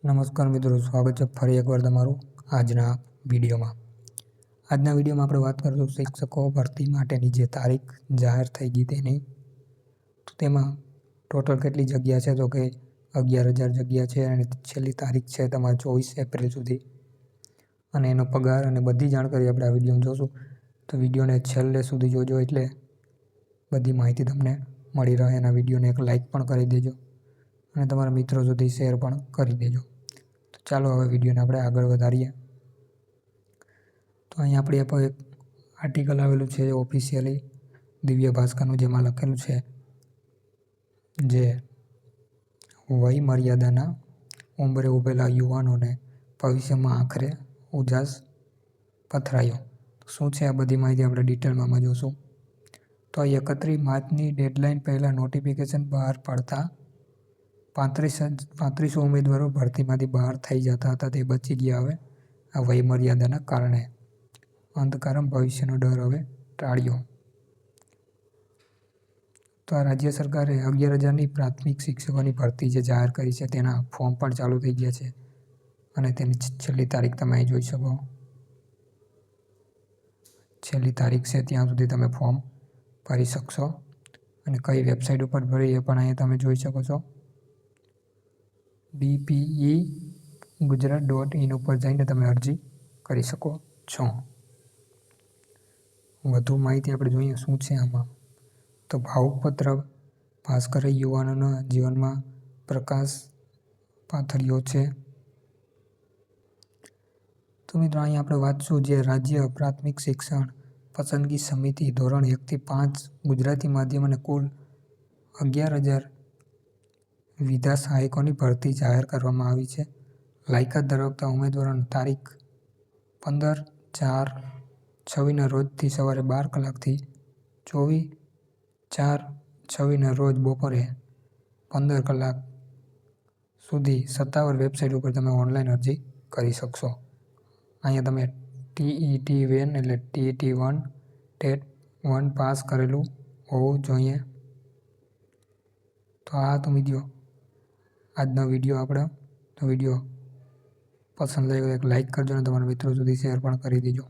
નમસ્કાર મિત્રો, સ્વાગત છે ફરી એકવાર તમારું આજના વિડીયોમાં. આજના વિડીયોમાં આપણે વાત કરીશું શિક્ષકો ભરતી માટેની જે તારીખ જાહેર થઈ ગઈ તેની. તો તેમાં ટોટલ કેટલી જગ્યા છે તો કે 11,000 જગ્યા છે અને છેલ્લી તારીખ છે તમારે 24 એપ્રિલ સુધી. અને એનો પગાર અને બધી જાણકારી આપણે આ વિડીયોમાં જોશું. તો વિડીયોને છેલ્લે સુધી જોજો એટલે બધી માહિતી તમને મળી રહે. એના વિડીયોને એક લાઇક પણ કરી દેજો અને તમારા મિત્રો સુધી શેર પણ કરી દેજો. તો ચાલો હવે વિડીયોને આપણે આગળ વધારીએ. તો અહીં આપણી પર એક આર્ટિકલ આવેલું છે ઓફિશિયલી દિવ્ય ભાસ્કરનું, જેમાં લખેલું છે જે વય મર્યાદાના ઉંબરે ઊભેલા યુવાનોને ભવિષ્યમાં આખરે ઉજાસ પથરાયો. શું છે આ બધી માહિતી આપણે ડિટેલમાં જોશું. તો 31 માર્ચની ડેડલાઇન પહેલાં નોટિફિકેશન બહાર પડતા 3500 ઉમેદવારો ભરતીમાંથી બહાર થઈ જતા હતા. તે બચી ગયા હવે આ વયમર્યાદાના કારણે. અંધકારમ ભવિષ્યનો ડર હવે ટાળ્યો. તો આ રાજ્ય સરકારે 11,000ની પ્રાથમિક શિક્ષકોની ભરતી જે જાહેર કરી છે તેના ફોર્મ પણ ચાલુ થઈ ગયા છે અને તેની છેલ્લી તારીખ તમે અહીં જોઈ શકો. છેલ્લી તારીખ છે ત્યાં સુધી તમે ફોર્મ ભરી શકશો અને કઈ વેબસાઇટ ઉપર ભરી એ પણ અહીંયા તમે જોઈ શકો છો. bpe.gujarat.in ઉપર જઈને તમે અરજી કરી શકો છો. વધુ માહિતી આપણે જોઈએ શું છે આમાં. તો ભાવુક પત્ર ભાસ્કરે યુવાનોના જીવનમાં પ્રકાશ પાથર્યો છે. તો મિત્રો અહીં આપણે વાંચશું જે રાજ્ય પ્રાથમિક શિક્ષણ પસંદગી સમિતિ ધોરણ 1 થી 5 ગુજરાતી માધ્યમ અને કુલ 11,000 વિધા સહાયકોની ભરતી જાહેર કરવામાં આવી છે. લાયકાત ધરાવતા ઉમેદવારોને તારીખ 15/4/26ના રોજથી સવારે 12 કલાકથી 24/4/26ના રોજ બપોરે 15 કલાક સુધી સત્તાવાર વેબસાઇટ ઉપર તમે ઓનલાઈન અરજી કરી શકશો. અહીંયા તમે TET1 એટલે TET1 ટેટ 1 પાસ કરેલું હોવું જોઈએ. તો આ તો મિત્રો આજનો વિડીયો આપણો. તો વિડીયો પસંદ લાગ્યો એક લાઇક કરજો અને તમારા મિત્રો સુધી શેર પણ કરી દેજો.